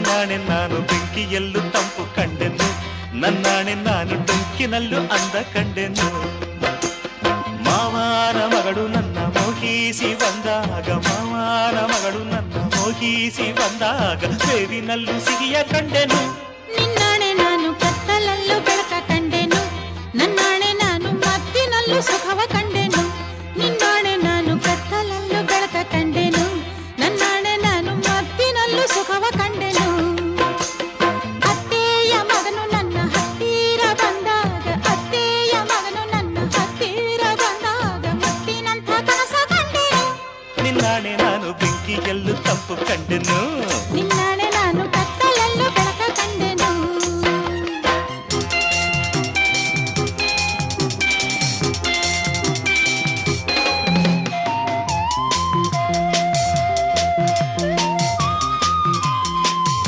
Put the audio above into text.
ನನ್ನಾಣೆ ನಾನು ಬೆಂಕಿಯಲ್ಲೂ ತಂಪು ಕಂಡೆನು, ನನ್ನಾಣೆ ನಾನು ಡೊಂಕಿನಲ್ಲೂ ಅಂದ ಕಂಡೆನು. ಮಾವನ ಮಗಳು ನನ್ನ ಮೋಹಿಸಿ ಬಂದಾಗ, ಮಾವನ ಮಗಳು ನನ್ನ ಮೋಹಿಸಿ ಬಂದಾಗ ಬೇವಿನಲ್ಲೂ ಸಿಹಿಯ ಕಂಡೆನು. ನಿನ್ನಾಣೆ ನಾನು ಕತ್ತಲಲ್ಲೂ ಬೆಳಕ ಕಂಡೆನು, ನನ್ನಾಣೆ ನಾನು ಮತ್ತಿನಲ್ಲೂ ಸುಖವ ಕಂಡೆನು.